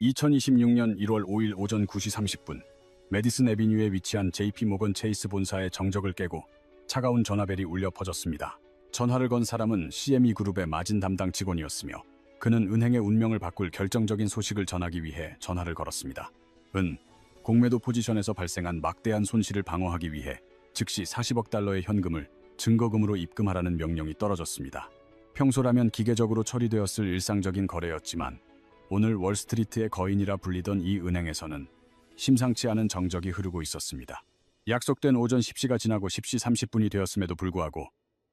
2026년 1월 5일 오전 9시 30분 메디슨 애비뉴에 위치한 JP모건 체이스 본사의 정적을 깨고 차가운 전화벨이 울려 퍼졌습니다. 전화를 건 사람은 CME 그룹의 마진 담당 직원이었으며 그는 은행의 운명을 바꿀 결정적인 소식을 전하기 위해 전화를 걸었습니다. 공매도 포지션에서 발생한 막대한 손실을 방어하기 위해 즉시 40억 달러의 현금을 증거금으로 입금하라는 명령이 떨어졌습니다. 평소라면 기계적으로 처리되었을 일상적인 거래였지만 오늘 월스트리트의 거인이라 불리던 이 은행에서는 심상치 않은 정적이 흐르고 있었습니다. 약속된 오전 10시가 지나고 10시 30분이 되었음에도 불구하고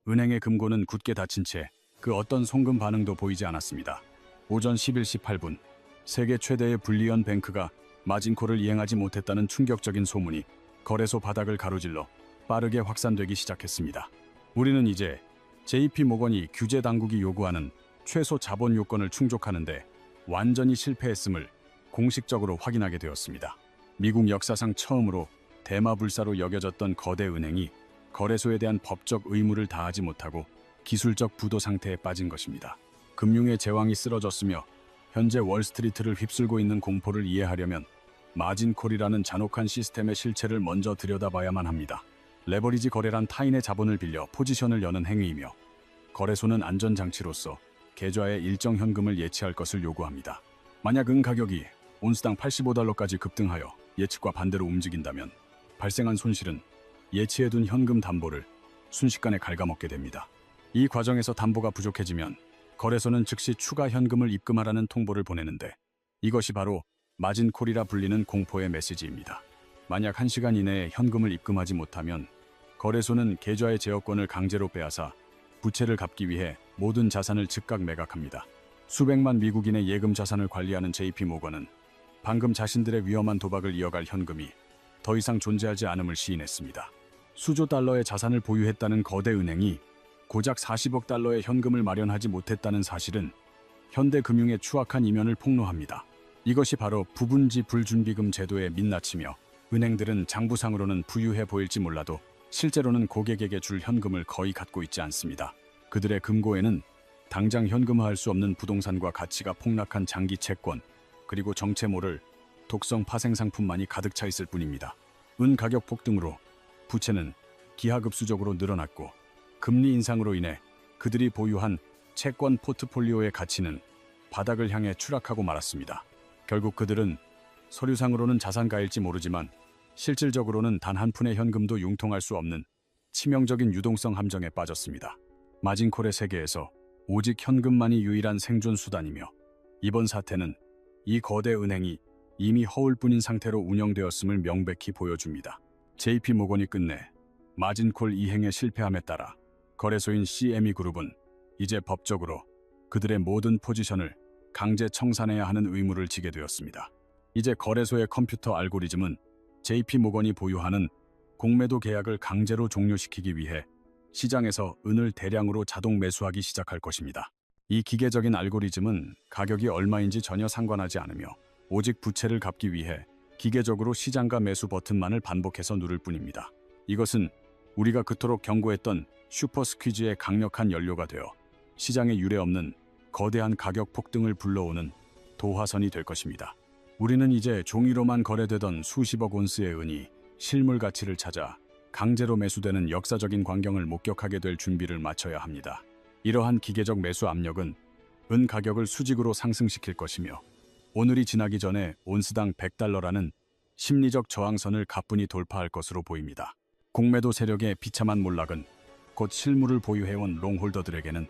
은행의 금고는 굳게 닫힌 채 그 어떤 송금 반응도 보이지 않았습니다. 오전 11시 8분 세계 최대의 불리언 뱅크가 마진콜을 이행하지 못했다는 충격적인 소문이 거래소 바닥을 가로질러 빠르게 확산되기 시작했습니다. 우리는 이제 JP모건이 규제 당국이 요구하는 최소 자본 요건을 충족하는데 완전히 실패했음을 공식적으로 확인하게 되었습니다. 미국 역사상 처음으로 대마불사로 여겨졌던 거대 은행이 거래소에 대한 법적 의무를 다하지 못하고 기술적 부도 상태에 빠진 것입니다. 금융의 제왕이 쓰러졌으며 현재 월스트리트를 휩쓸고 있는 공포를 이해하려면 마진콜이라는 잔혹한 시스템의 실체를 먼저 들여다봐야만 합니다. 레버리지 거래란 타인의 자본을 빌려 포지션을 여는 행위이며 거래소는 안전장치로서 계좌에 일정 현금을 예치할 것을 요구합니다. 만약 은 가격이 온스당 85달러까지 급등하여 예측과 반대로 움직인다면 발생한 손실은 예치해둔 현금 담보를 순식간에 갉아먹게 됩니다. 이 과정에서 담보가 부족해지면 거래소는 즉시 추가 현금을 입금하라는 통보를 보내는데 이것이 바로 마진콜이라 불리는 공포의 메시지입니다. 만약 1시간 이내에 현금을 입금하지 못하면 거래소는 계좌의 제어권을 강제로 빼앗아 부채를 갚기 위해 모든 자산을 즉각 매각합니다. 수백만 미국인의 예금 자산을 관리하는 JP모건은 방금 자신들의 위험한 도박을 이어갈 현금이 더 이상 존재하지 않음을 시인했습니다. 수조 달러의 자산을 보유했다는 거대 은행이 고작 40억 달러의 현금을 마련하지 못했다는 사실은 현대 금융의 추악한 이면을 폭로합니다. 이것이 바로 부분지 불준비금 제도의 민낯이며 은행들은 장부상으로는 부유해 보일지 몰라도 실제로는 고객에게 줄 현금을 거의 갖고 있지 않습니다. 그들의 금고에는 당장 현금화할 수 없는 부동산과 가치가 폭락한 장기 채권, 그리고 정체 모를 독성 파생 상품만이 가득 차 있을 뿐입니다. 은 가격 폭등으로 부채는 기하급수적으로 늘어났고 금리 인상으로 인해 그들이 보유한 채권 포트폴리오의 가치는 바닥을 향해 추락하고 말았습니다. 결국 그들은 서류상으로는 자산가일지 모르지만 실질적으로는 단 한 푼의 현금도 융통할 수 없는 치명적인 유동성 함정에 빠졌습니다. 마진콜의 세계에서 오직 현금만이 유일한 생존 수단이며 이번 사태는 이 거대 은행이 이미 허울뿐인 상태로 운영되었음을 명백히 보여줍니다. JP모건이 끝내 마진콜 이행에 실패함에 따라 거래소인 CME그룹은 이제 법적으로 그들의 모든 포지션을 강제 청산해야 하는 의무를 지게 되었습니다. 이제 거래소의 컴퓨터 알고리즘은 JP모건이 보유하는 공매도 계약을 강제로 종료시키기 위해 시장에서 은을 대량으로 자동 매수하기 시작할 것입니다. 이 기계적인 알고리즘은 가격이 얼마인지 전혀 상관하지 않으며 오직 부채를 갚기 위해 기계적으로 시장가 매수 버튼만을 반복해서 누를 뿐입니다. 이것은 우리가 그토록 경고했던 슈퍼 스퀴즈의 강력한 연료가 되어 시장에 유례없는 거대한 가격 폭등을 불러오는 도화선이 될 것입니다. 우리는 이제 종이로만 거래되던 수십억 온스의 은이 실물 가치를 찾아 강제로 매수되는 역사적인 광경을 목격하게 될 준비를 마쳐야 합니다. 이러한 기계적 매수 압력은 은 가격을 수직으로 상승시킬 것이며 오늘이 지나기 전에 온스당 100달러라는 심리적 저항선을 가뿐히 돌파할 것으로 보입니다. 공매도 세력의 비참한 몰락은 곧 실물을 보유해온 롱홀더들에게는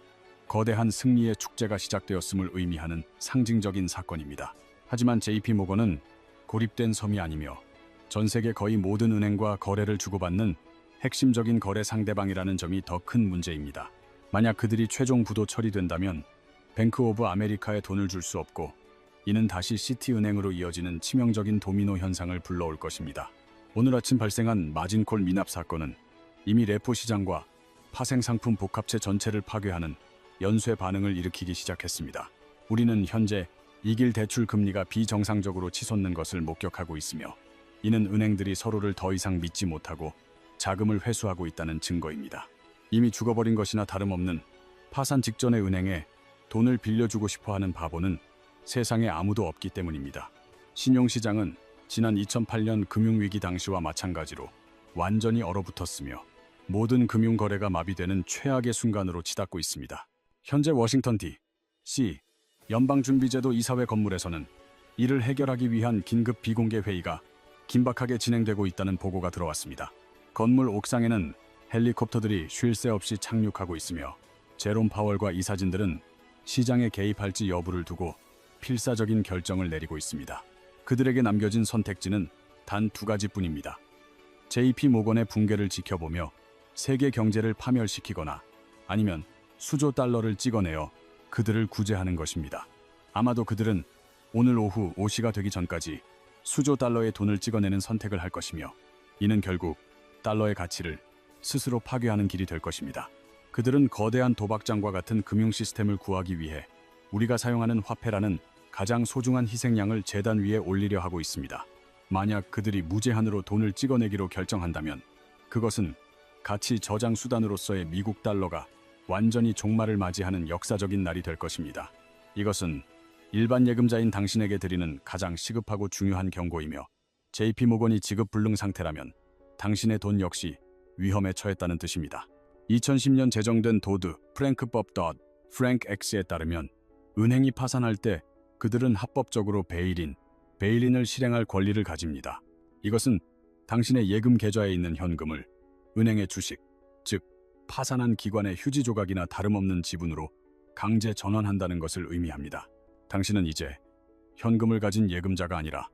거대한 승리의 축제가 시작되었음을 의미하는 상징적인 사건입니다. 하지만 JP모건은 고립된 섬이 아니며 전 세계 거의 모든 은행과 거래를 주고받는 핵심적인 거래 상대방이라는 점이 더 큰 문제입니다. 만약 그들이 최종 부도 처리된다면 뱅크 오브 아메리카에 돈을 줄 수 없고 이는 다시 시티은행으로 이어지는 치명적인 도미노 현상을 불러올 것입니다. 오늘 아침 발생한 마진콜 미납 사건은 이미 레포 시장과 파생상품 복합체 전체를 파괴하는 연쇄 반응을 일으키기 시작했습니다. 우리는 현재 이길 대출 금리가 비정상적으로 치솟는 것을 목격하고 있으며 이는 은행들이 서로를 더 이상 믿지 못하고 자금을 회수하고 있다는 증거입니다. 이미 죽어버린 것이나 다름없는 파산 직전의 은행에 돈을 빌려주고 싶어하는 바보는 세상에 아무도 없기 때문입니다. 신용시장은 지난 2008년 금융위기 당시와 마찬가지로 완전히 얼어붙었으며 모든 금융거래가 마비되는 최악의 순간으로 치닫고 있습니다. 현재 워싱턴 D.C. 연방준비제도 이사회 건물에서는 이를 해결하기 위한 긴급 비공개 회의가 긴박하게 진행되고 있다는 보고가 들어왔습니다. 건물 옥상에는 헬리콥터들이 쉴 새 없이 착륙하고 있으며 제롬 파월과 이사진들은 시장에 개입할지 여부를 두고 필사적인 결정을 내리고 있습니다. 그들에게 남겨진 선택지는 단 두 가지뿐입니다. JP 모건의 붕괴를 지켜보며 세계 경제를 파멸시키거나 아니면 수조 달러를 찍어내어 그들을 구제하는 것입니다. 아마도 그들은 오늘 오후 5시가 되기 전까지 수조 달러의 돈을 찍어내는 선택을 할 것이며 이는 결국 달러의 가치를 스스로 파괴하는 길이 될 것입니다. 그들은 거대한 도박장과 같은 금융 시스템을 구하기 위해 우리가 사용하는 화폐라는 가장 소중한 희생양을 제단 위에 올리려 하고 있습니다. 만약 그들이 무제한으로 돈을 찍어내기로 결정한다면 그것은 가치 저장 수단으로서의 미국 달러가 완전히 종말을 맞이하는 역사적인 날이 될 것입니다. 이것은 일반 예금자인 당신에게 드리는 가장 시급하고 중요한 경고이며 JP 모건이 지급 불능 상태라면 당신의 돈 역시 위험에 처했다는 뜻입니다. 2010년 제정된 도드 프랭크법 프랭크 X에 따르면 은행이 파산할 때 그들은 합법적으로 베일인을 실행할 권리를 가집니다. 이것은 당신의 예금 계좌에 있는 현금을 은행의 주식, 즉 파산한 기관의 휴지 조각이나 다름없는 지분으로 강제 전환한다는 것을 의미합니다. 당신은 이제 현금을 가진 예금자가 아니라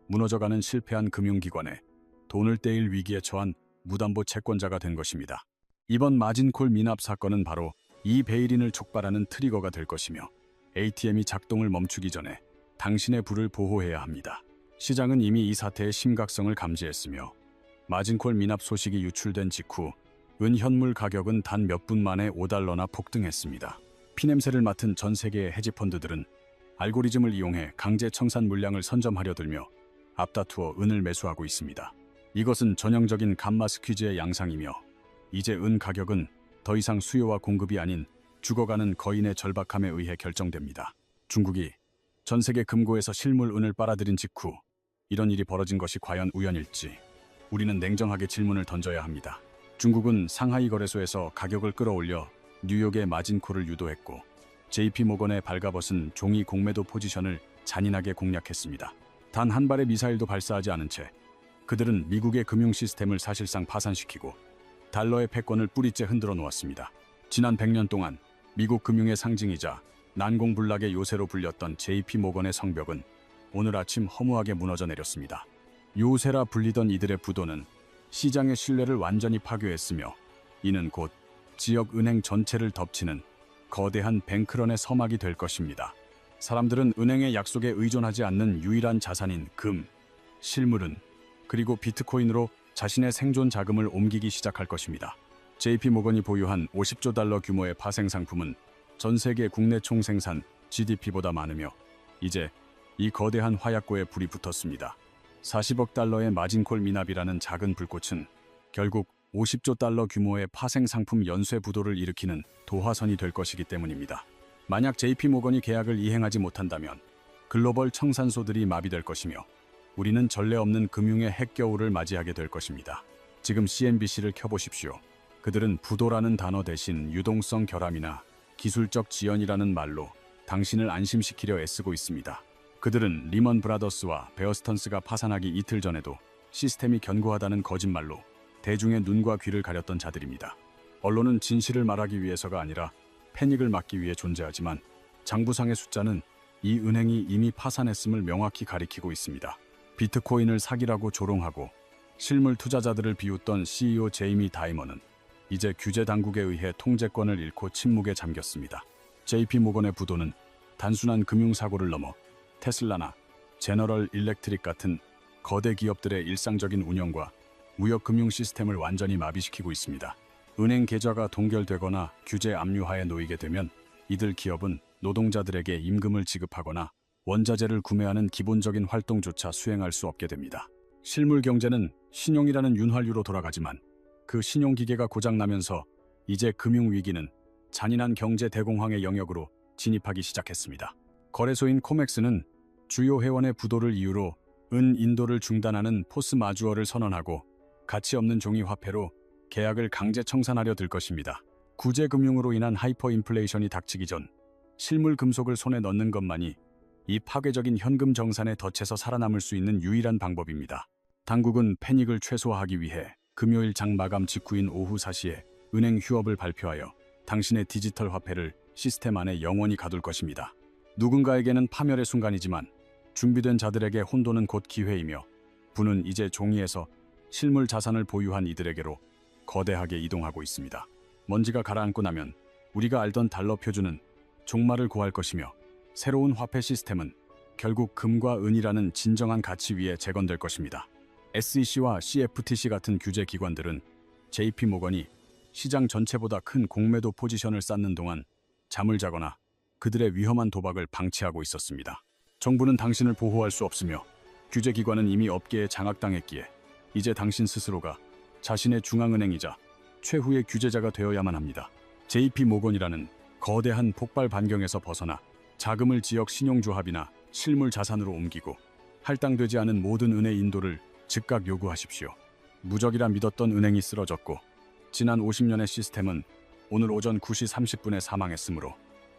무너져가는 실패한 금융기관에 돈을 떼일 위기에 처한 무담보 채권자가 된 것입니다. 이번 마진콜 미납 사건은 바로 이 베일인을 촉발하는 트리거가 될 것이며 ATM이 작동을 멈추기 전에 당신의 부를 보호해야 합니다. 시장은 이미 이 사태의 심각성을 감지했으며 마진콜 미납 소식이 유출된 직후 은현물 가격은 단 몇 분 만에 5달러나 폭등했습니다. 피냄새를 맡은 전 세계의 헤지펀드들은 알고리즘을 이용해 강제 청산 물량을 선점하려 들며 앞다투어 은을 매수하고 있습니다. 이것은 전형적인 감마 스퀴즈의 양상이며 이제 은 가격은 더 이상 수요와 공급이 아닌 죽어가는 거인의 절박함에 의해 결정됩니다. 중국이 전 세계 금고에서 실물 은을 빨아들인 직후 이런 일이 벌어진 것이 과연 우연일지 우리는 냉정하게 질문을 던져야 합니다. 중국은 상하이 거래소에서 가격을 끌어올려 뉴욕의 마진콜을 유도했고 JP 모건의 발가벗은 종이 공매도 포지션을 잔인하게 공략했습니다. 단 한 발의 미사일도 발사하지 않은 채 그들은 미국의 금융 시스템을 사실상 파산시키고 달러의 패권을 뿌리째 흔들어 놓았습니다. 지난 100년 동안 미국 금융의 상징이자 난공불락의 요새로 불렸던 JP 모건의 성벽은 오늘 아침 허무하게 무너져 내렸습니다. 요새라 불리던 이들의 부도는 시장의 신뢰를 완전히 파괴했으며 이는 곧 지역 은행 전체를 덮치는 거대한 뱅크런의 서막이 될 것입니다. 사람들은 은행의 약속에 의존하지 않는 유일한 자산인 금, 실물은 그리고 비트코인으로 자신의 생존 자금을 옮기기 시작할 것입니다. JP 모건이 보유한 50조 달러 규모의 파생 상품은 전 세계 국내 총생산 GDP보다 많으며 이제 이 거대한 화약고에 불이 붙었습니다. 40억 달러의 마진콜 미납이라는 작은 불꽃은 결국 50조 달러 규모의 파생 상품 연쇄 부도를 일으키는 도화선이 될 것이기 때문입니다. 만약 JP 모건이 계약을 이행하지 못한다면 글로벌 청산소들이 마비될 것이며 우리는 전례 없는 금융의 핵겨울을 맞이하게 될 것입니다. 지금 CNBC를 켜보십시오. 그들은 부도라는 단어 대신 유동성 결함이나 기술적 지연이라는 말로 당신을 안심시키려 애쓰고 있습니다. 그들은 리먼 브라더스와 베어스턴스가 파산하기 이틀 전에도 시스템이 견고하다는 거짓말로 대중의 눈과 귀를 가렸던 자들입니다. 언론은 진실을 말하기 위해서가 아니라 패닉을 막기 위해 존재하지만 장부상의 숫자는 이 은행이 이미 파산했음을 명확히 가리키고 있습니다. 비트코인을 사기라고 조롱하고 실물 투자자들을 비웃던 CEO 제이미 다이머는 이제 규제 당국에 의해 통제권을 잃고 침묵에 잠겼습니다. JP 모건의 부도는 단순한 금융사고를 넘어 테슬라나 제너럴 일렉트릭 같은 거대 기업들의 일상적인 운영과 무역 금융 시스템을 완전히 마비시키고 있습니다. 은행 계좌가 동결되거나 규제 압류하에 놓이게 되면 이들 기업은 노동자들에게 임금을 지급하거나 원자재를 구매하는 기본적인 활동조차 수행할 수 없게 됩니다. 실물 경제는 신용이라는 윤활유로 돌아가지만 그 신용기계가 고장나면서 이제 금융위기는 잔인한 경제 대공황의 영역으로 진입하기 시작했습니다. 거래소인 코맥스는 주요 회원의 부도를 이유로 은 인도를 중단하는 포스 마주어를 선언하고 가치 없는 종이 화폐로 계약을 강제 청산하려 들 것입니다. 구제금융으로 인한 하이퍼 인플레이션이 닥치기 전 실물 금속을 손에 넣는 것만이 이 파괴적인 현금 정산에 덫에서 살아남을 수 있는 유일한 방법입니다. 당국은 패닉을 최소화하기 위해 금요일 장 마감 직후인 오후 4시에 은행 휴업을 발표하여 당신의 디지털 화폐를 시스템 안에 영원히 가둘 것입니다. 누군가에게는 파멸의 순간이지만 준비된 자들에게 혼돈은 곧 기회이며 부는 이제 종이에서 실물 자산을 보유한 이들에게로 거대하게 이동하고 있습니다. 먼지가 가라앉고 나면 우리가 알던 달러 표준은 종말을 고할 것이며 새로운 화폐 시스템은 결국 금과 은이라는 진정한 가치 위에 재건될 것입니다. SEC와 CFTC 같은 규제 기관들은 JP 모건이 시장 전체보다 큰 공매도 포지션을 쌓는 동안 잠을 자거나 그들의 위험한 도박을 방치하고 있었습니다. 정부는 당신을 보호할 수 없으며 규제기관은 이미 업계에 장악당했기에 이제 당신 스스로가 자신의 중앙은행이자 최후의 규제자가 되어야만 합니다. JP 모건이라는 거대한 폭발 반경에서 벗어나 자금을 지역 신용조합이나 실물 자산으로 옮기고 할당되지 않은 모든 은의 인도를 즉각 요구하십시오. 무적이라 믿었던 은행이 쓰러졌고 지난 50년의 시스템은 오늘 오전 9시 30분에 사망했으므로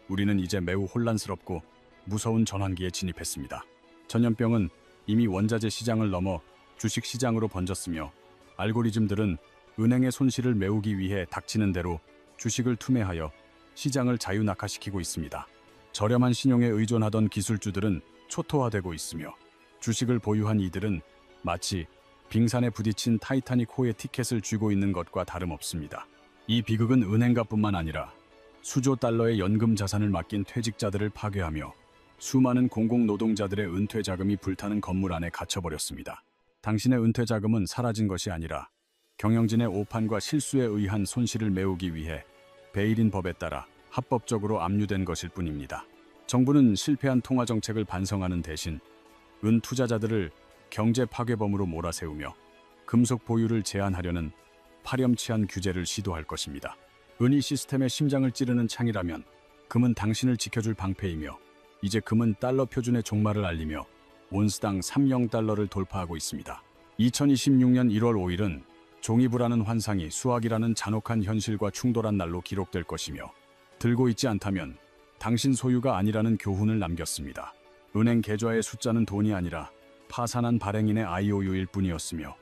우리는 이제 매우 혼란스럽고 무서운 전환기에 진입했습니다. 전염병은 이미 원자재 시장을 넘어 주식 시장으로 번졌으며 알고리즘들은 은행의 손실을 메우기 위해 닥치는 대로 주식을 투매하여 시장을 자유낙하시키고 있습니다. 저렴한 신용에 의존하던 기술주들은 초토화되고 있으며 주식을 보유한 이들은 마치 빙산에 부딪힌 타이타닉호의 티켓을 쥐고 있는 것과 다름없습니다. 이 비극은 은행가뿐만 아니라 수조 달러의 연금 자산을 맡긴 퇴직자들을 파괴하며 수많은 공공노동자들의 은퇴 자금이 불타는 건물 안에 갇혀버렸습니다. 당신의 은퇴 자금은 사라진 것이 아니라 경영진의 오판과 실수에 의한 손실을 메우기 위해 베일인 법에 따라 합법적으로 압류된 것일 뿐입니다. 정부는 실패한 통화 정책을 반성하는 대신 은 투자자들을 경제 파괴범으로 몰아세우며 금속 보유를 제한하려는 파렴치한 규제를 시도할 것입니다. 은이 시스템의 심장을 찌르는 창이라면 금은 당신을 지켜줄 방패이며 이제 금은 달러 표준의 종말을 알리며 온스당 30달러를 돌파하고 있습니다. 2026년 1월 5일은 종이부라는 환상이 수학이라는 잔혹한 현실과 충돌한 날로 기록될 것이며 들고 있지 않다면 당신 소유가 아니라는 교훈을 남겼습니다. 은행 계좌의 숫자는 돈이 아니라 파산한 발행인의 IOU일 뿐이었으며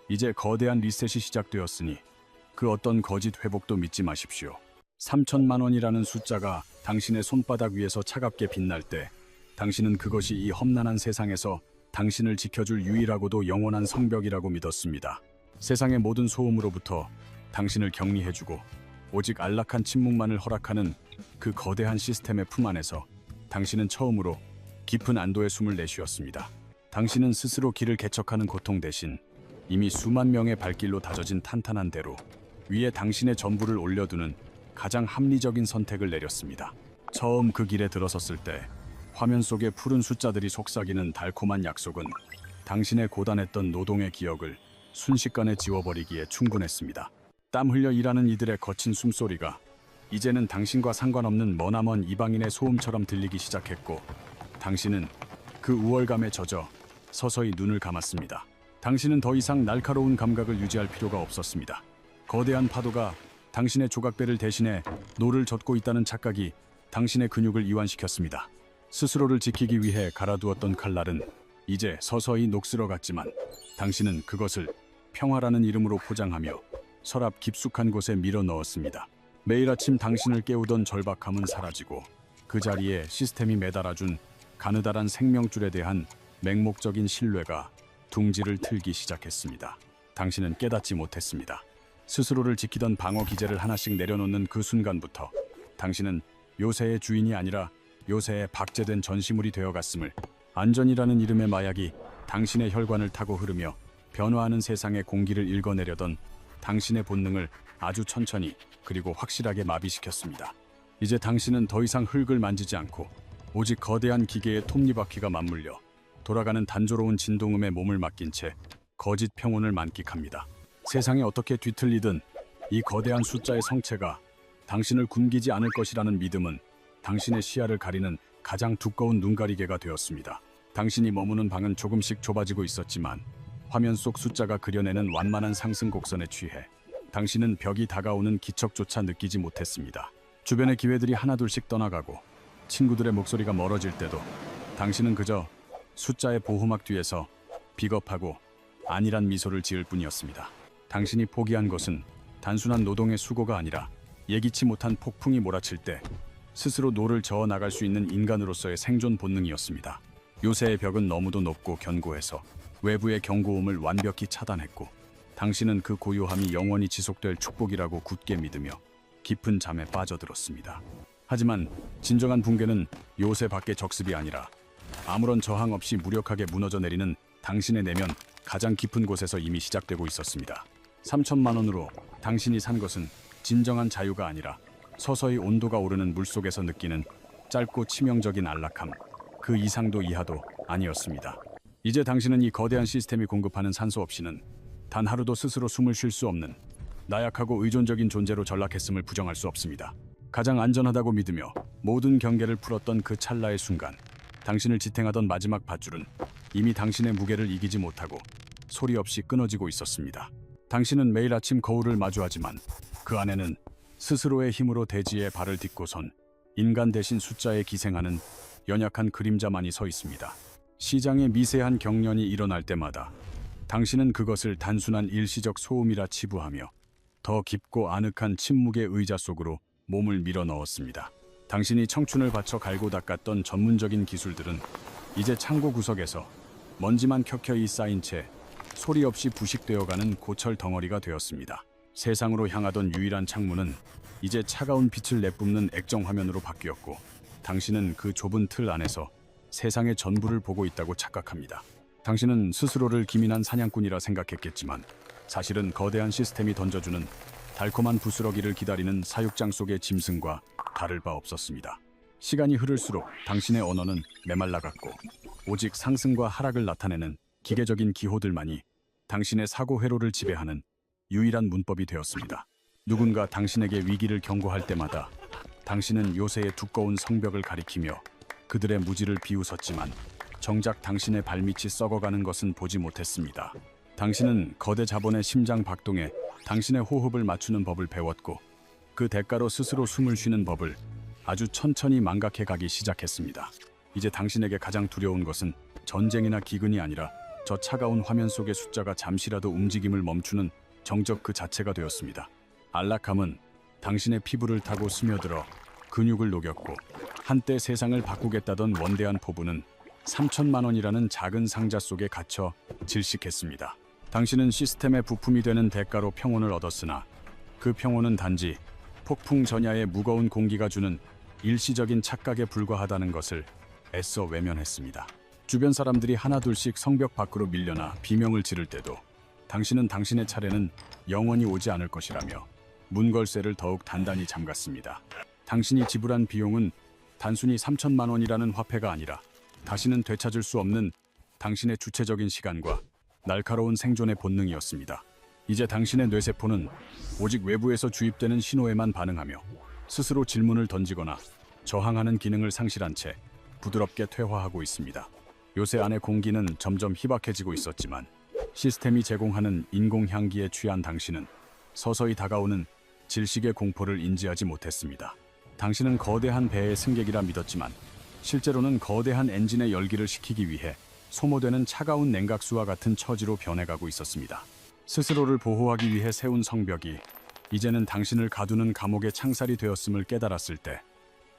이제 거대한 리셋이 시작되었으니 그 어떤 거짓 회복도 믿지 마십시오. 3천만 원이라는 숫자가 당신의 손바닥 위에서 차갑게 빛날 때 당신은 그것이 이 험난한 세상에서 당신을 지켜줄 유일하고도 영원한 성벽이라고 믿었습니다. 세상의 모든 소음으로부터 당신을 격리해주고 오직 안락한 침묵만을 허락하는 그 거대한 시스템의 품 안에서 당신은 처음으로 깊은 안도의 숨을 내쉬었습니다. 당신은 스스로 길을 개척하는 고통 대신 이미 수만 명의 발길로 다져진 탄탄한 대로 위에 당신의 전부를 올려두는 가장 합리적인 선택을 내렸습니다. 처음 그 길에 들어섰을 때 화면 속의 푸른 숫자들이 속삭이는 달콤한 약속은 당신의 고단했던 노동의 기억을 순식간에 지워버리기에 충분했습니다. 땀 흘려 일하는 이들의 거친 숨소리가 이제는 당신과 상관없는 머나먼 이방인의 소음처럼 들리기 시작했고 당신은 그 우월감에 젖어 서서히 눈을 감았습니다. 당신은 더 이상 날카로운 감각을 유지할 필요가 없었습니다. 거대한 파도가 당신의 조각배를 대신해 노를 젓고 있다는 착각이 당신의 근육을 이완시켰습니다. 스스로를 지키기 위해 갈아두었던 칼날은 이제 서서히 녹슬어갔지만 당신은 그것을 평화라는 이름으로 포장하며 서랍 깊숙한 곳에 밀어 넣었습니다. 매일 아침 당신을 깨우던 절박함은 사라지고 그 자리에 시스템이 매달아준 가느다란 생명줄에 대한 맹목적인 신뢰가 둥지를 틀기 시작했습니다. 당신은 깨닫지 못했습니다. 스스로를 지키던 방어 기제를 하나씩 내려놓는 그 순간부터 당신은 요새의 주인이 아니라 요새의 박제된 전시물이 되어갔음을 안전이라는 이름의 마약이 당신의 혈관을 타고 흐르며 변화하는 세상의 공기를 읽어내려던 당신의 본능을 아주 천천히 그리고 확실하게 마비시켰습니다. 이제 당신은 더 이상 흙을 만지지 않고 오직 거대한 기계의 톱니바퀴가 맞물려 돌아가는 단조로운 진동음에 몸을 맡긴 채 거짓 평온을 만끽합니다. 세상이 어떻게 뒤틀리든 이 거대한 숫자의 성체가 당신을 굶기지 않을 것이라는 믿음은 당신의 시야를 가리는 가장 두꺼운 눈가리개가 되었습니다. 당신이 머무는 방은 조금씩 좁아지고 있었지만 화면 속 숫자가 그려내는 완만한 상승 곡선에 취해 당신은 벽이 다가오는 기척조차 느끼지 못했습니다. 주변의 기회들이 하나둘씩 떠나가고 친구들의 목소리가 멀어질 때도 당신은 그저 숫자의 보호막 뒤에서 비겁하고 안일한 미소를 지을 뿐이었습니다. 당신이 포기한 것은 단순한 노동의 수고가 아니라 예기치 못한 폭풍이 몰아칠 때 스스로 노를 저어 나갈 수 있는 인간으로서의 생존 본능이었습니다. 요새의 벽은 너무도 높고 견고해서 외부의 경고음을 완벽히 차단했고 당신은 그 고요함이 영원히 지속될 축복이라고 굳게 믿으며 깊은 잠에 빠져들었습니다. 하지만 진정한 붕괴는 요새 밖의 적습이 아니라 아무런 저항 없이 무력하게 무너져 내리는 당신의 내면 가장 깊은 곳에서 이미 시작되고 있었습니다. 3천만 원으로 당신이 산 것은 진정한 자유가 아니라 서서히 온도가 오르는 물속에서 느끼는 짧고 치명적인 안락함, 그 이상도 이하도 아니었습니다. 이제 당신은 이 거대한 시스템이 공급하는 산소 없이는 단 하루도 스스로 숨을 쉴 수 없는 나약하고 의존적인 존재로 전락했음을 부정할 수 없습니다. 가장 안전하다고 믿으며 모든 경계를 풀었던 그 찰나의 순간, 당신을 지탱하던 마지막 밧줄은 이미 당신의 무게를 이기지 못하고 소리 없이 끊어지고 있었습니다. 당신은 매일 아침 거울을 마주하지만 그 안에는 스스로의 힘으로 대지에 발을 딛고선 인간 대신 숫자에 기생하는 연약한 그림자만이 서 있습니다. 시장에 미세한 경련이 일어날 때마다 당신은 그것을 단순한 일시적 소음이라 치부하며 더 깊고 아늑한 침묵의 의자 속으로 몸을 밀어 넣었습니다. 당신이 청춘을 바쳐 갈고 닦았던 전문적인 기술들은 이제 창고 구석에서 먼지만 켜켜이 쌓인 채 소리 없이 부식되어가는 고철 덩어리가 되었습니다. 세상으로 향하던 유일한 창문은 이제 차가운 빛을 내뿜는 액정 화면으로 바뀌었고 당신은 그 좁은 틀 안에서 세상의 전부를 보고 있다고 착각합니다. 당신은 스스로를 기민한 사냥꾼이라 생각했겠지만 사실은 거대한 시스템이 던져주는 달콤한 부스러기를 기다리는 사육장 속의 짐승과 다를 바 없었습니다. 시간이 흐를수록 당신의 언어는 메말라갔고 오직 상승과 하락을 나타내는 기계적인 기호들만이 당신의 사고 회로를 지배하는 유일한 문법이 되었습니다. 누군가 당신에게 위기를 경고할 때마다 당신은 요새의 두꺼운 성벽을 가리키며 그들의 무지를 비웃었지만 정작 당신의 발밑이 썩어가는 것은 보지 못했습니다. 당신은 거대 자본의 심장 박동에 당신의 호흡을 맞추는 법을 배웠고 그 대가로 스스로 숨을 쉬는 법을 아주 천천히 망각해 가기 시작했습니다. 이제 당신에게 가장 두려운 것은 전쟁이나 기근이 아니라 저 차가운 화면 속의 숫자가 잠시라도 움직임을 멈추는 정적 그 자체가 되었습니다. 안락함은 당신의 피부를 타고 스며들어 근육을 녹였고 한때 세상을 바꾸겠다던 원대한 포부는 3천만 원이라는 작은 상자 속에 갇혀 질식했습니다. 당신은 시스템의 부품이 되는 대가로 평온을 얻었으나 그 평온은 단지 폭풍 전야의 무거운 공기가 주는 일시적인 착각에 불과하다는 것을 애써 외면했습니다. 주변 사람들이 하나둘씩 성벽 밖으로 밀려나 비명을 지를 때도 당신은 당신의 차례는 영원히 오지 않을 것이라며 문걸쇠를 더욱 단단히 잠갔습니다. 당신이 지불한 비용은 단순히 3천만 원이라는 화폐가 아니라 다시는 되찾을 수 없는 당신의 주체적인 시간과 날카로운 생존의 본능이었습니다. 이제 당신의 뇌세포는 오직 외부에서 주입되는 신호에만 반응하며 스스로 질문을 던지거나 저항하는 기능을 상실한 채 부드럽게 퇴화하고 있습니다. 요새 안의 공기는 점점 희박해지고 있었지만 시스템이 제공하는 인공 향기에 취한 당신은 서서히 다가오는 질식의 공포를 인지하지 못했습니다. 당신은 거대한 배의 승객이라 믿었지만 실제로는 거대한 엔진의 열기를 식히기 위해 소모되는 차가운 냉각수와 같은 처지로 변해가고 있었습니다. 스스로를 보호하기 위해 세운 성벽이 이제는 당신을 가두는 감옥의 창살이 되었음을 깨달았을 때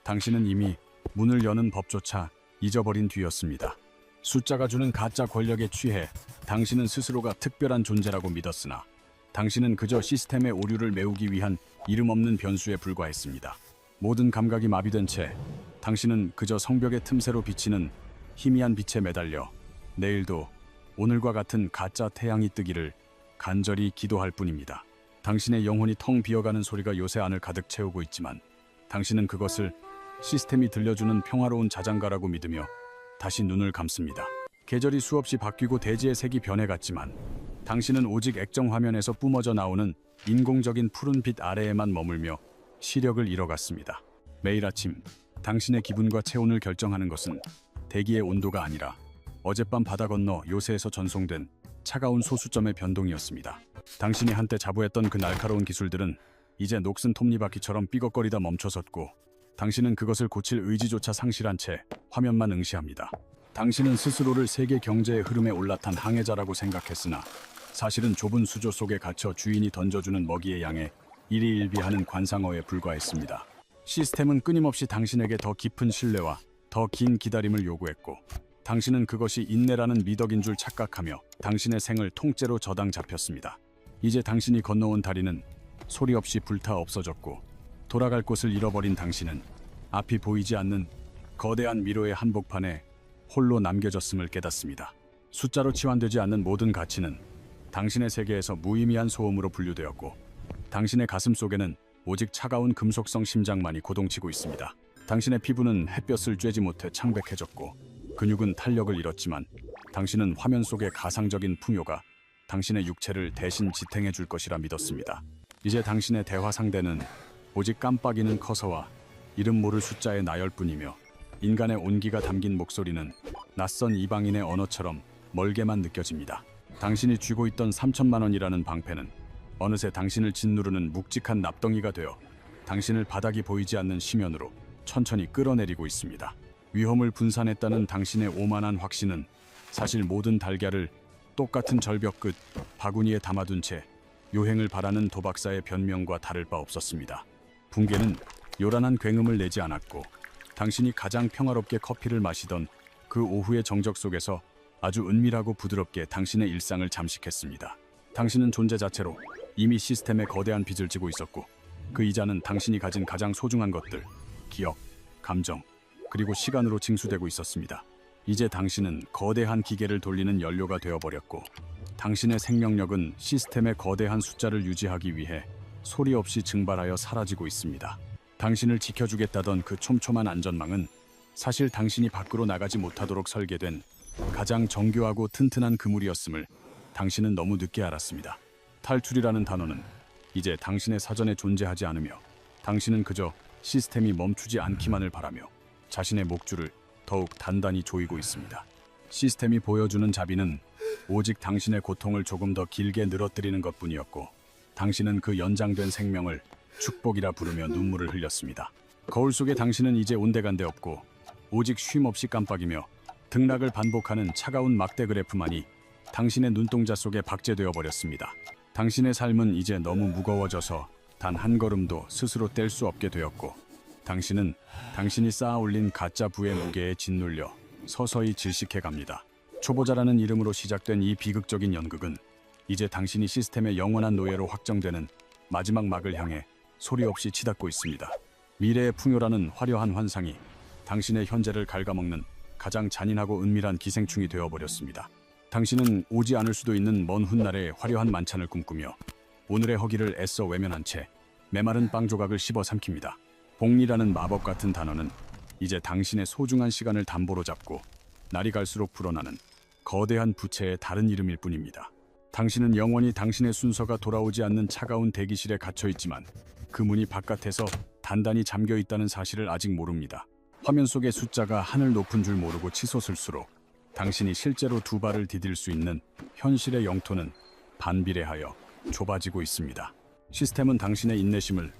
당신은 이미 문을 여는 법조차 잊어버린 뒤였습니다. 숫자가 주는 가짜 권력에 취해 당신은 스스로가 특별한 존재라고 믿었으나 당신은 그저 시스템의 오류를 메우기 위한 이름 없는 변수에 불과했습니다. 모든 감각이 마비된 채 당신은 그저 성벽의 틈새로 비치는 희미한 빛에 매달려 내일도 오늘과 같은 가짜 태양이 뜨기를 간절히 기도할 뿐입니다. 당신의 영혼이 텅 비어가는 소리가 요새 안을 가득 채우고 있지만 당신은 그것을 시스템이 들려주는 평화로운 자장가라고 믿으며 다시 눈을 감습니다. 계절이 수없이 바뀌고 대지의 색이 변해갔지만 당신은 오직 액정 화면에서 뿜어져 나오는 인공적인 푸른 빛 아래에만 머물며 시력을 잃어갔습니다. 매일 아침 당신의 기분과 체온을 결정하는 것은 대기의 온도가 아니라 어젯밤 바다 건너 요새에서 전송된 차가운 소수점의 변동이었습니다. 당신이 한때 자부했던 그 날카로운 기술들은 이제 녹슨 톱니바퀴처럼 삐걱거리다 멈춰섰고, 당신은 그것을 고칠 의지조차 상실한 채 화면만 응시합니다. 당신은 스스로를 세계 경제의 흐름에 올라탄 항해자라고 생각했으나 사실은 좁은 수조 속에 갇혀 주인이 던져주는 먹이의 양에 일희일비하는 관상어에 불과했습니다. 시스템은 끊임없이 당신에게 더 깊은 신뢰와 더 긴 기다림을 요구했고, 당신은 그것이 인내라는 미덕인 줄 착각하며 당신의 생을 통째로 저당 잡혔습니다. 이제 당신이 건너온 다리는 소리 없이 불타 없어졌고, 돌아갈 곳을 잃어버린 당신은 앞이 보이지 않는 거대한 미로의 한복판에 홀로 남겨졌음을 깨닫습니다. 숫자로 치환되지 않는 모든 가치는 당신의 세계에서 무의미한 소음으로 분류되었고, 당신의 가슴 속에는 오직 차가운 금속성 심장만이 고동치고 있습니다. 당신의 피부는 햇볕을 쬐지 못해 창백해졌고, 근육은 탄력을 잃었지만 당신은 화면 속의 가상적인 풍요가 당신의 육체를 대신 지탱해 줄 것이라 믿었습니다. 이제 당신의 대화 상대는 오직 깜빡이는 커서와 이름 모를 숫자의 나열뿐이며, 인간의 온기가 담긴 목소리는 낯선 이방인의 언어처럼 멀게만 느껴집니다. 당신이 쥐고 있던 3천만 원이라는 방패는 어느새 당신을 짓누르는 묵직한 납덩이가 되어 당신을 바닥이 보이지 않는 심연으로 천천히 끌어내리고 있습니다. 위험을 분산했다는 당신의 오만한 확신은 사실 모든 달걀을 똑같은 절벽 끝 바구니에 담아둔 채 요행을 바라는 도박사의 변명과 다를 바 없었습니다. 붕괴는 요란한 굉음을 내지 않았고, 당신이 가장 평화롭게 커피를 마시던 그 오후의 정적 속에서 아주 은밀하고 부드럽게 당신의 일상을 잠식했습니다. 당신은 존재 자체로 이미 시스템에 거대한 빚을 지고 있었고, 그 이자는 당신이 가진 가장 소중한 것들, 기억, 감정, 그리고 시간으로 징수되고 있었습니다. 이제 당신은 거대한 기계를 돌리는 연료가 되어버렸고, 당신의 생명력은 시스템의 거대한 숫자를 유지하기 위해 소리 없이 증발하여 사라지고 있습니다. 당신을 지켜주겠다던 그 촘촘한 안전망은 사실 당신이 밖으로 나가지 못하도록 설계된 가장 정교하고 튼튼한 그물이었음을 당신은 너무 늦게 알았습니다. 탈출이라는 단어는 이제 당신의 사전에 존재하지 않으며, 당신은 그저 시스템이 멈추지 않기만을 바라며 자신의 목줄을 더욱 단단히 조이고 있습니다. 시스템이 보여주는 자비는 오직 당신의 고통을 조금 더 길게 늘어뜨리는 것뿐이었고, 당신은 그 연장된 생명을 축복이라 부르며 눈물을 흘렸습니다. 거울 속에 당신은 이제 온데간데 없고, 오직 쉼없이 깜빡이며 등락을 반복하는 차가운 막대 그래프만이 당신의 눈동자 속에 박제되어 버렸습니다. 당신의 삶은 이제 너무 무거워져서 단 한 걸음도 스스로 뗄 수 없게 되었고, 당신은 당신이 쌓아 올린 가짜 부의 무게에 짓눌려 서서히 질식해 갑니다. 초보자라는 이름으로 시작된 이 비극적인 연극은 이제 당신이 시스템의 영원한 노예로 확정되는 마지막 막을 향해 소리 없이 치닫고 있습니다. 미래의 풍요라는 화려한 환상이 당신의 현재를 갉아먹는 가장 잔인하고 은밀한 기생충이 되어버렸습니다. 당신은 오지 않을 수도 있는 먼 훗날의 화려한 만찬을 꿈꾸며 오늘의 허기를 애써 외면한 채 메마른 빵 조각을 씹어 삼킵니다. 복리라는 마법 같은 단어는 이제 당신의 소중한 시간을 담보로 잡고 날이 갈수록 불어나는 거대한 부채의 다른 이름일 뿐입니다. 당신은 영원히 당신의 순서가 돌아오지 않는 차가운 대기실에 갇혀 있지만, 그 문이 바깥에서 단단히 잠겨 있다는 사실을 아직 모릅니다. 화면 속의 숫자가 하늘 높은 줄 모르고 치솟을수록 당신이 실제로 두 발을 디딜 수 있는 현실의 영토는 반비례하여 좁아지고 있습니다. 시스템은 당신의 인내심을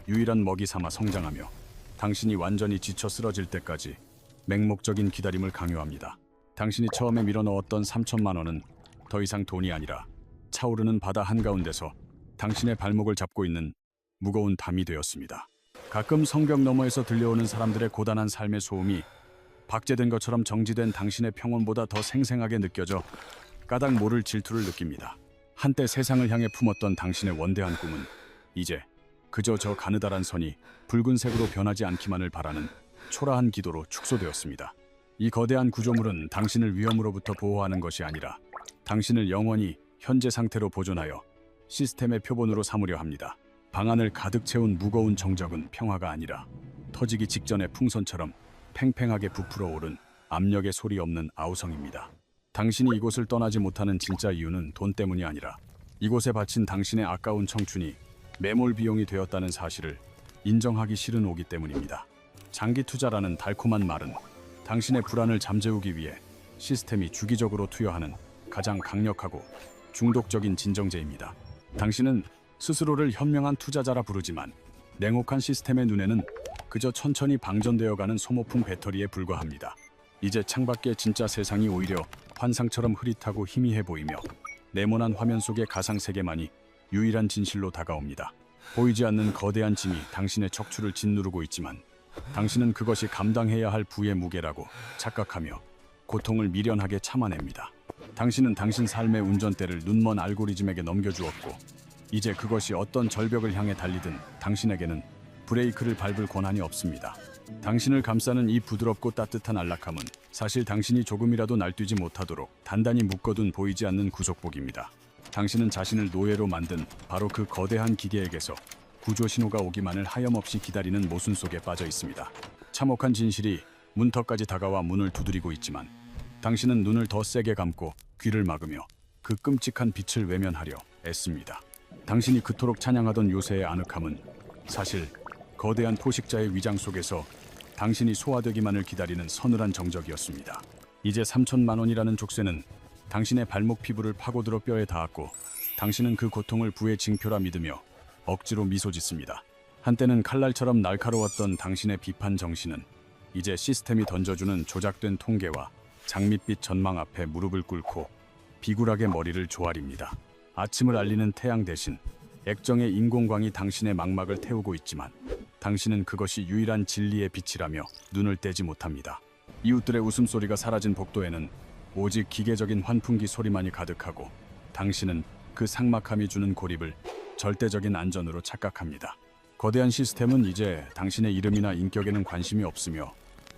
유일한 먹이 삼아 성장하며 당신이 완전히 지쳐 쓰러질 때까지 맹목적인 기다림을 강요합니다. 당신이 처음에 밀어넣었던 3천만 원은 더 이상 돈이 아니라 차오르는 바다 한가운데서 당신의 발목을 잡고 있는 무거운 담이 되었습니다. 가끔 성벽 너머에서 들려오는 사람들의 고단한 삶의 소음이 박제된 것처럼 정지된 당신의 평온보다 더 생생하게 느껴져 까닭 모를 질투를 느낍니다. 한때 세상을 향해 품었던 당신의 원대한 꿈은 이제 그저 저 가느다란 선이 붉은색으로 변하지 않기만을 바라는 초라한 기도로 축소되었습니다. 이 거대한 구조물은 당신을 위험으로부터 보호하는 것이 아니라 당신을 영원히 현재 상태로 보존하여 시스템의 표본으로 삼으려 합니다. 방안을 가득 채운 무거운 정적은 평화가 아니라 터지기 직전의 풍선처럼 팽팽하게 부풀어 오른 압력의 소리 없는 아우성입니다. 당신이 이곳을 떠나지 못하는 진짜 이유는 돈 때문이 아니라 이곳에 바친 당신의 아까운 청춘이 매몰 비용이 되었다는 사실을 인정하기 싫은 오기 때문입니다. 장기 투자라는 달콤한 말은 당신의 불안을 잠재우기 위해 시스템이 주기적으로 투여하는 가장 강력하고 중독적인 진정제입니다. 당신은 스스로를 현명한 투자자라 부르지만 냉혹한 시스템의 눈에는 그저 천천히 방전되어가는 소모품 배터리에 불과합니다. 이제 창밖의 진짜 세상이 오히려 환상처럼 흐릿하고 희미해 보이며 네모난 화면 속의 가상세계만이 유일한 진실로 다가옵니다. 보이지 않는 거대한 짐이 당신의 척추를 짓누르고 있지만 당신은 그것이 감당해야 할 부의 무게라고 착각하며 고통을 미련하게 참아냅니다. 당신은 당신 삶의 운전대를 눈먼 알고리즘에게 넘겨주었고 이제 그것이 어떤 절벽을 향해 달리든 당신에게는 브레이크를 밟을 권한이 없습니다. 당신을 감싸는 이 부드럽고 따뜻한 안락함은 사실 당신이 조금이라도 날뛰지 못하도록 단단히 묶어둔 보이지 않는 구속복입니다. 당신은 자신을 노예로 만든 바로 그 거대한 기계에게서 구조 신호가 오기만을 하염없이 기다리는 모순 속에 빠져 있습니다. 참혹한 진실이 문턱까지 다가와 문을 두드리고 있지만 당신은 눈을 더 세게 감고 귀를 막으며 그 끔찍한 빛을 외면하려 애씁니다. 당신이 그토록 찬양하던 요새의 아늑함은 사실 거대한 포식자의 위장 속에서 당신이 소화되기만을 기다리는 서늘한 정적이었습니다. 이제 3천만 원이라는 족쇄는 당신의 발목 피부를 파고들어 뼈에 닿았고 당신은 그 고통을 부의 징표라 믿으며 억지로 미소 짓습니다. 한때는 칼날처럼 날카로웠던 당신의 비판 정신은 이제 시스템이 던져주는 조작된 통계와 장밋빛 전망 앞에 무릎을 꿇고 비굴하게 머리를 조아립니다. 아침을 알리는 태양 대신 액정의 인공광이 당신의 망막을 태우고 있지만 당신은 그것이 유일한 진리의 빛이라며 눈을 떼지 못합니다. 이웃들의 웃음소리가 사라진 복도에는 오직 기계적인 환풍기 소리만이 가득하고 당신은 그 삭막함이 주는 고립을 절대적인 안전으로 착각합니다. 거대한 시스템은 이제 당신의 이름이나 인격에는 관심이 없으며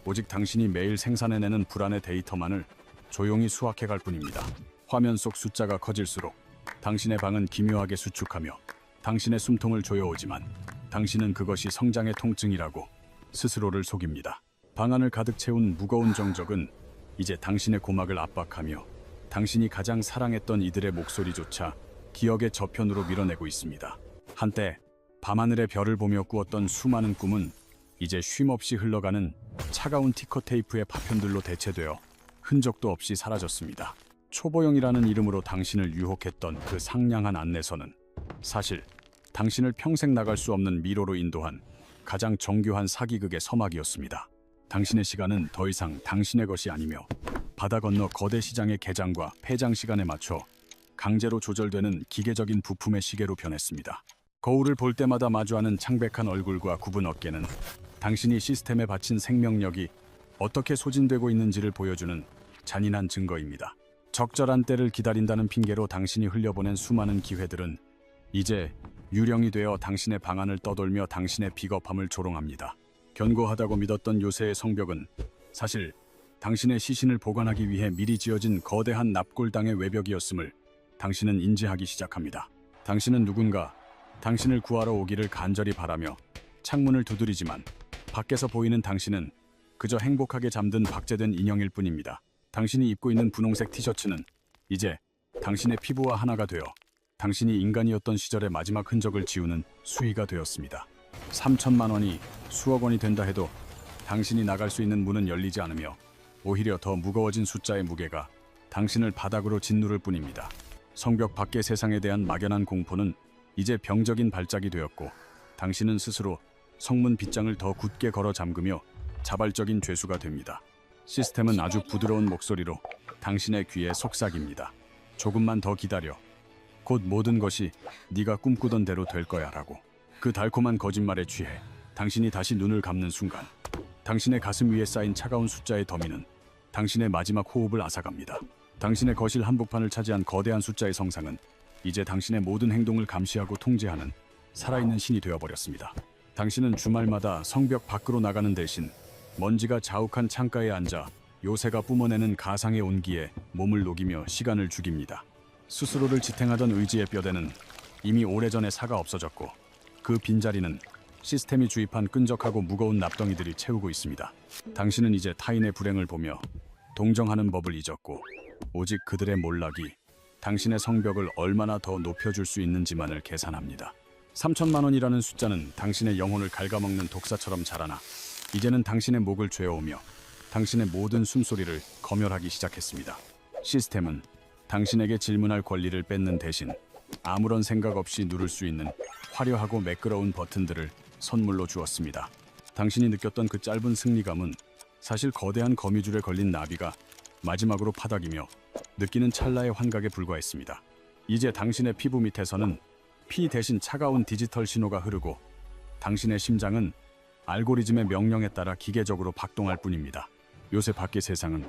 오직 당신이 매일 생산해내는 불안의 데이터만을 조용히 수확해갈 뿐입니다. 화면 속 숫자가 커질수록 당신의 방은 기묘하게 수축하며 당신의 숨통을 조여오지만 당신은 그것이 성장의 통증이라고 스스로를 속입니다. 방 안을 가득 채운 무거운 정적은 이제 당신의 고막을 압박하며 당신이 가장 사랑했던 이들의 목소리조차 기억의 저편으로 밀어내고 있습니다. 한때 밤하늘의 별을 보며 꾸었던 수많은 꿈은 이제 쉼없이 흘러가는 차가운 티커테이프의 파편들로 대체되어 흔적도 없이 사라졌습니다. 초보영이라는 이름으로 당신을 유혹했던 그 상냥한 안내서는 사실 당신을 평생 나갈 수 없는 미로로 인도한 가장 정교한 사기극의 서막이었습니다. 당신의 시간은 더 이상 당신의 것이 아니며 바다 건너 거대 시장의 개장과 폐장 시간에 맞춰 강제로 조절되는 기계적인 부품의 시계로 변했습니다. 거울을 볼 때마다 마주하는 창백한 얼굴과 굽은 어깨는 당신이 시스템에 바친 생명력이 어떻게 소진되고 있는지를 보여주는 잔인한 증거입니다. 적절한 때를 기다린다는 핑계로 당신이 흘려보낸 수많은 기회들은 이제 유령이 되어 당신의 방안을 떠돌며 당신의 비겁함을 조롱합니다. 견고하다고 믿었던 요새의 성벽은 사실 당신의 시신을 보관하기 위해 미리 지어진 거대한 납골당의 외벽이었음을 당신은 인지하기 시작합니다. 당신은 누군가 당신을 구하러 오기를 간절히 바라며 창문을 두드리지만 밖에서 보이는 당신은 그저 행복하게 잠든 박제된 인형일 뿐입니다. 당신이 입고 있는 분홍색 티셔츠는 이제 당신의 피부와 하나가 되어 당신이 인간이었던 시절의 마지막 흔적을 지우는 수위가 되었습니다. 3천만 원이 수억 원이 된다 해도 당신이 나갈 수 있는 문은 열리지 않으며 오히려 더 무거워진 숫자의 무게가 당신을 바닥으로 짓누를 뿐입니다. 성벽 밖의 세상에 대한 막연한 공포는 이제 병적인 발작이 되었고 당신은 스스로 성문 빗장을 더 굳게 걸어 잠그며 자발적인 죄수가 됩니다. 시스템은 아주 부드러운 목소리로 당신의 귀에 속삭입니다. 조금만 더 기다려. 곧 모든 것이 네가 꿈꾸던 대로 될 거야 라고. 그 달콤한 거짓말에 취해 당신이 다시 눈을 감는 순간 당신의 가슴 위에 쌓인 차가운 숫자의 더미는 당신의 마지막 호흡을 앗아갑니다. 당신의 거실 한복판을 차지한 거대한 숫자의 성상은 이제 당신의 모든 행동을 감시하고 통제하는 살아있는 신이 되어버렸습니다. 당신은 주말마다 성벽 밖으로 나가는 대신 먼지가 자욱한 창가에 앉아 요새가 뿜어내는 가상의 온기에 몸을 녹이며 시간을 죽입니다. 스스로를 지탱하던 의지의 뼈대는 이미 오래전에 사가 없어졌고 그 빈자리는 시스템이 주입한 끈적하고 무거운 납덩이들이 채우고 있습니다. 당신은 이제 타인의 불행을 보며 동정하는 법을 잊었고 오직 그들의 몰락이 당신의 성벽을 얼마나 더 높여줄 수 있는지만을 계산합니다. 3천만 원이라는 숫자는 당신의 영혼을 갉아먹는 독사처럼 자라나 이제는 당신의 목을 죄어오며 당신의 모든 숨소리를 검열하기 시작했습니다. 시스템은 당신에게 질문할 권리를 뺏는 대신 아무런 생각 없이 누를 수 있는 화려하고 매끄러운 버튼들을 선물로 주었습니다. 당신이 느꼈던 그 짧은 승리감은 사실 거대한 거미줄에 걸린 나비가 마지막으로 파닥이며 느끼는 찰나의 환각에 불과했습니다. 이제 당신의 피부 밑에서는 피 대신 차가운 디지털 신호가 흐르고 당신의 심장은 알고리즘의 명령에 따라 기계적으로 박동할 뿐입니다. 요새 밖의 세상은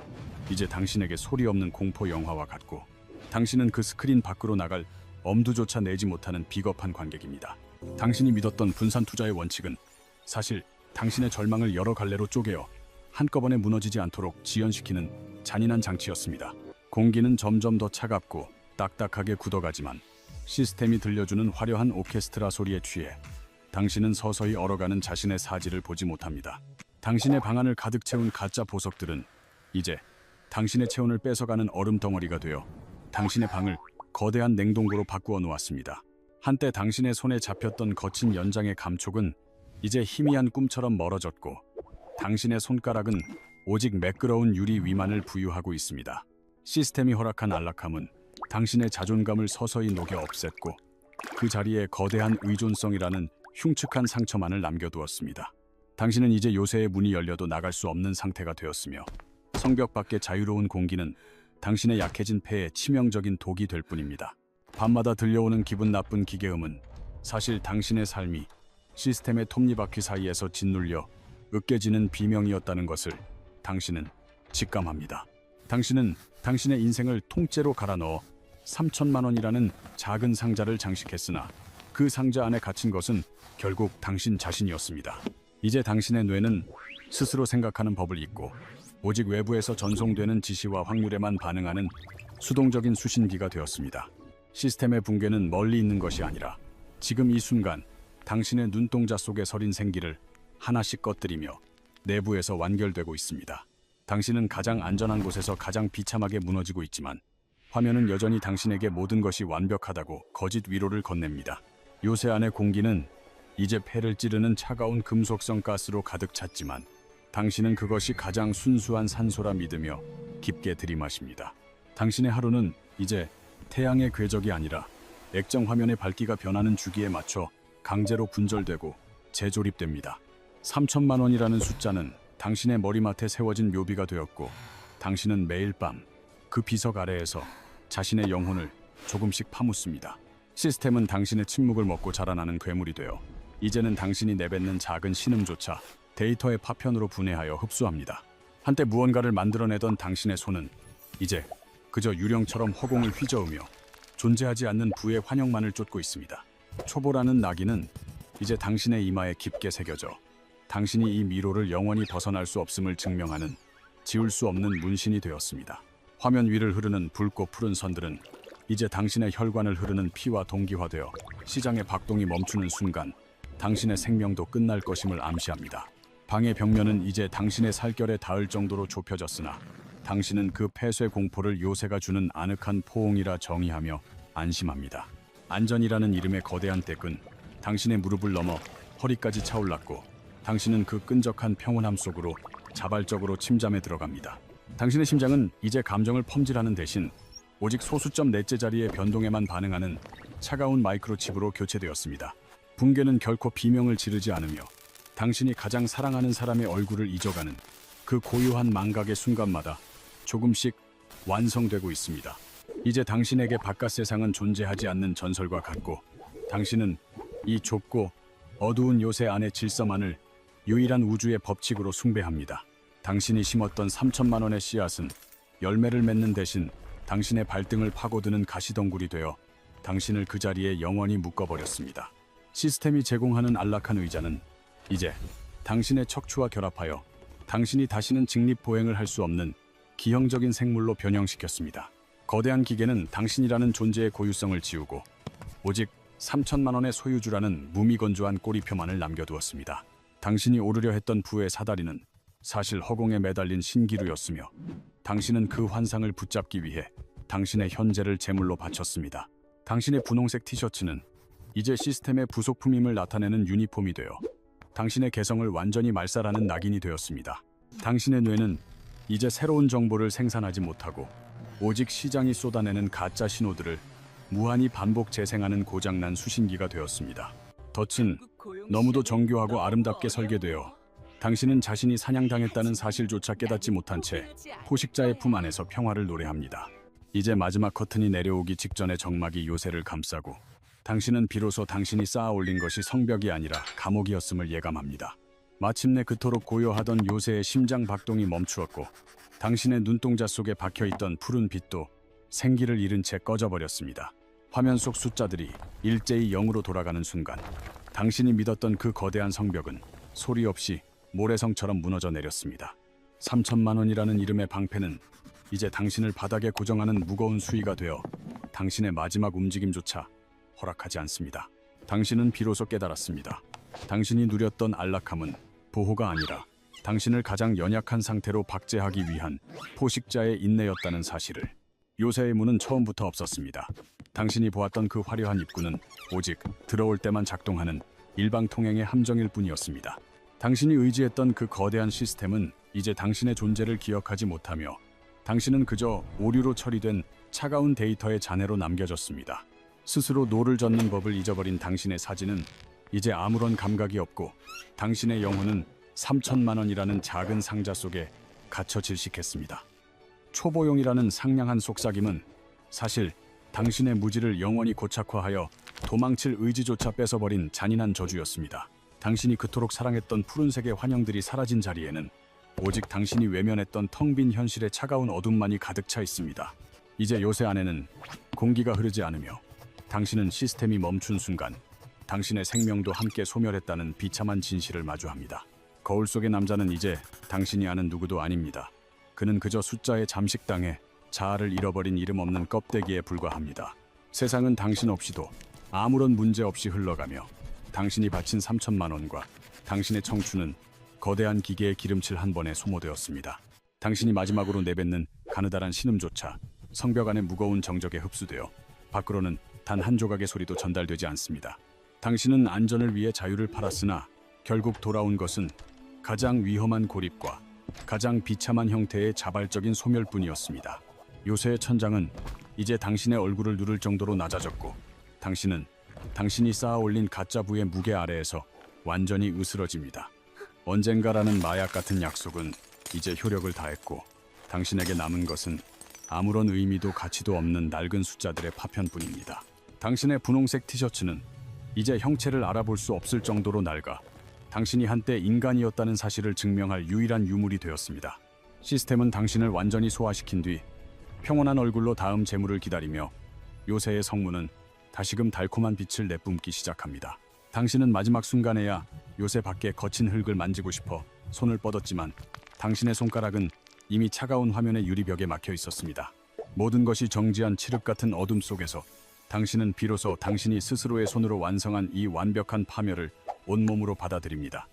이제 당신에게 소리 없는 공포 영화와 같고 당신은 그 스크린 밖으로 나갈 엄두조차 내지 못하는 비겁한 관객입니다. 당신이 믿었던 분산 투자의 원칙은 사실 당신의 절망을 여러 갈래로 쪼개어 한꺼번에 무너지지 않도록 지연시키는 잔인한 장치였습니다. 공기는 점점 더 차갑고 딱딱하게 굳어가지만 시스템이 들려주는 화려한 오케스트라 소리에 취해 당신은 서서히 얼어가는 자신의 사지를 보지 못합니다. 당신의 방 안을 가득 채운 가짜 보석들은 이제 당신의 체온을 뺏어가는 얼음 덩어리가 되어 당신의 방을 거대한 냉동고로 바꾸어 놓았습니다. 한때 당신의 손에 잡혔던 거친 연장의 감촉은 이제 희미한 꿈처럼 멀어졌고 당신의 손가락은 오직 매끄러운 유리 위만을 부유하고 있습니다. 시스템이 허락한 안락함은 당신의 자존감을 서서히 녹여 없앴고 그 자리에 거대한 의존성이라는 흉측한 상처만을 남겨두었습니다. 당신은 이제 요새의 문이 열려도 나갈 수 없는 상태가 되었으며 성벽 밖의 자유로운 공기는 당신의 약해진 폐에 치명적인 독이 될 뿐입니다. 밤마다 들려오는 기분 나쁜 기계음은 사실 당신의 삶이 시스템의 톱니바퀴 사이에서 짓눌려 으깨지는 비명이었다는 것을 당신은 직감합니다. 당신은 당신의 인생을 통째로 갈아 넣어 3천만 원이라는 작은 상자를 장식했으나 그 상자 안에 갇힌 것은 결국 당신 자신이었습니다. 이제 당신의 뇌는 스스로 생각하는 법을 잊고 오직 외부에서 전송되는 지시와 확률에만 반응하는 수동적인 수신기가 되었습니다. 시스템의 붕괴는 멀리 있는 것이 아니라 지금 이 순간 당신의 눈동자 속에 서린 생기를 하나씩 꺼뜨리며 내부에서 완결되고 있습니다. 당신은 가장 안전한 곳에서 가장 비참하게 무너지고 있지만 화면은 여전히 당신에게 모든 것이 완벽하다고 거짓 위로를 건넵니다. 요새 안의 공기는 이제 폐를 찌르는 차가운 금속성 가스로 가득 찼지만 당신은 그것이 가장 순수한 산소라 믿으며 깊게 들이마십니다. 당신의 하루는 이제 태양의 궤적이 아니라 액정 화면의 밝기가 변하는 주기에 맞춰 강제로 분절되고 재조립됩니다. 3천만 원이라는 숫자는 당신의 머리맡에 세워진 묘비가 되었고 당신은 매일 밤 그 비석 아래에서 자신의 영혼을 조금씩 파묻습니다. 시스템은 당신의 침묵을 먹고 자라나는 괴물이 되어 이제는 당신이 내뱉는 작은 신음조차 데이터의 파편으로 분해하여 흡수합니다. 한때 무언가를 만들어내던 당신의 손은 이제 그저 유령처럼 허공을 휘저으며 존재하지 않는 부의 환영만을 쫓고 있습니다. 초보라는 낙인은 이제 당신의 이마에 깊게 새겨져 당신이 이 미로를 영원히 벗어날 수 없음을 증명하는 지울 수 없는 문신이 되었습니다. 화면 위를 흐르는 붉고 푸른 선들은 이제 당신의 혈관을 흐르는 피와 동기화되어 시장의 박동이 멈추는 순간 당신의 생명도 끝날 것임을 암시합니다. 방의 벽면은 이제 당신의 살결에 닿을 정도로 좁혀졌으나 당신은 그 폐쇄 공포를 요새가 주는 아늑한 포옹이라 정의하며 안심합니다. 안전이라는 이름의 거대한 떼끈 당신의 무릎을 넘어 허리까지 차올랐고 당신은 그 끈적한 평온함 속으로 자발적으로 침잠에 들어갑니다. 당신의 심장은 이제 감정을 펌질하는 대신 오직 소수점 넷째 자리의 변동에만 반응하는 차가운 마이크로칩으로 교체되었습니다. 붕괴는 결코 비명을 지르지 않으며 당신이 가장 사랑하는 사람의 얼굴을 잊어가는 그 고요한 망각의 순간마다 조금씩 완성되고 있습니다. 이제 당신에게 바깥 세상은 존재하지 않는 전설과 같고 당신은 이 좁고 어두운 요새 안의 질서만을 유일한 우주의 법칙으로 숭배합니다. 당신이 심었던 3천만 원의 씨앗은 열매를 맺는 대신 당신의 발등을 파고드는 가시덩굴이 되어 당신을 그 자리에 영원히 묶어버렸습니다. 시스템이 제공하는 안락한 의자는 이제 당신의 척추와 결합하여 당신이 다시는 직립보행을 할 수 없는 기형적인 생물로 변형시켰습니다. 거대한 기계는 당신이라는 존재의 고유성을 지우고 오직 3천만 원의 소유주라는 무미건조한 꼬리표만을 남겨두었습니다. 당신이 오르려 했던 부의 사다리는 사실 허공에 매달린 신기루였으며 당신은 그 환상을 붙잡기 위해 당신의 현재를 제물로 바쳤습니다. 당신의 분홍색 티셔츠는 이제 시스템의 부속품임을 나타내는 유니폼이 되어 당신의 개성을 완전히 말살하는 낙인이 되었습니다. 당신의 뇌는 이제 새로운 정보를 생산하지 못하고 오직 시장이 쏟아내는 가짜 신호들을 무한히 반복 재생하는 고장난 수신기가 되었습니다. 덫은 너무도 정교하고 아름답게 설계되어 당신은 자신이 사냥당했다는 사실조차 깨닫지 못한 채 포식자의 품 안에서 평화를 노래합니다. 이제 마지막 커튼이 내려오기 직전에 정막이 요새를 감싸고 당신은 비로소 당신이 쌓아 올린 것이 성벽이 아니라 감옥이었음을 예감합니다. 마침내 그토록 고요하던 요새의 심장 박동이 멈추었고 당신의 눈동자 속에 박혀있던 푸른 빛도 생기를 잃은 채 꺼져버렸습니다. 화면 속 숫자들이 일제히 0으로 돌아가는 순간 당신이 믿었던 그 거대한 성벽은 소리 없이 모래성처럼 무너져 내렸습니다. 3천만 원이라는 이름의 방패는 이제 당신을 바닥에 고정하는 무거운 수위가 되어 당신의 마지막 움직임조차 허락하지 않습니다. 당신은 비로소 깨달았습니다. 당신이 누렸던 안락함은 보호가 아니라 당신을 가장 연약한 상태로 박제하기 위한 포식자의 인내였다는 사실을. 요새의 문은 처음부터 없었습니다. 당신이 보았던 그 화려한 입구는 오직 들어올 때만 작동하는 일방통행의 함정일 뿐이었습니다. 당신이 의지했던 그 거대한 시스템은 이제 당신의 존재를 기억하지 못하며 당신은 그저 오류로 처리된 차가운 데이터의 잔해로 남겨졌습니다. 스스로 노를 젓는 법을 잊어버린 당신의 사진은 이제 아무런 감각이 없고 당신의 영혼은 3천만 원이라는 작은 상자 속에 갇혀 질식했습니다. 초보용이라는 상냥한 속삭임은 사실 당신의 무지를 영원히 고착화하여 도망칠 의지조차 뺏어버린 잔인한 저주였습니다. 당신이 그토록 사랑했던 푸른색의 환영들이 사라진 자리에는 오직 당신이 외면했던 텅 빈 현실의 차가운 어둠만이 가득 차 있습니다. 이제 요새 안에는 공기가 흐르지 않으며 당신은 시스템이 멈춘 순간 당신의 생명도 함께 소멸했다는 비참한 진실을 마주합니다. 거울 속의 남자는 이제 당신이 아는 누구도 아닙니다. 그는 그저 숫자에 잠식당해 자아를 잃어버린 이름 없는 껍데기에 불과합니다. 세상은 당신 없이도 아무런 문제 없이 흘러가며 당신이 바친 3천만 원과 당신의 청춘은 거대한 기계의 기름칠 한 번에 소모되었습니다. 당신이 마지막으로 내뱉는 가느다란 신음조차 성벽 안의 무거운 정적에 흡수되어 밖으로는 단 한 조각의 소리도 전달되지 않습니다. 당신은 안전을 위해 자유를 팔았으나 결국 돌아온 것은 가장 위험한 고립과 가장 비참한 형태의 자발적인 소멸뿐이었습니다. 요새의 천장은 이제 당신의 얼굴을 누를 정도로 낮아졌고 당신은 당신이 쌓아 올린 가짜 부의 무게 아래에서 완전히 으스러집니다. 언젠가라는 마약 같은 약속은 이제 효력을 다했고 당신에게 남은 것은 아무런 의미도 가치도 없는 낡은 숫자들의 파편뿐입니다. 당신의 분홍색 티셔츠는 이제 형체를 알아볼 수 없을 정도로 낡아 당신이 한때 인간이었다는 사실을 증명할 유일한 유물이 되었습니다. 시스템은 당신을 완전히 소화시킨 뒤 평온한 얼굴로 다음 재물을 기다리며 요새의 성문은 다시금 달콤한 빛을 내뿜기 시작합니다. 당신은 마지막 순간에야 요새 밖에 거친 흙을 만지고 싶어 손을 뻗었지만 당신의 손가락은 이미 차가운 화면의 유리벽에 막혀 있었습니다. 모든 것이 정지한 칠흑 같은 어둠 속에서 당신은 비로소 당신이 스스로의 손으로 완성한 이 완벽한 파멸을 온몸으로 받아들입니다.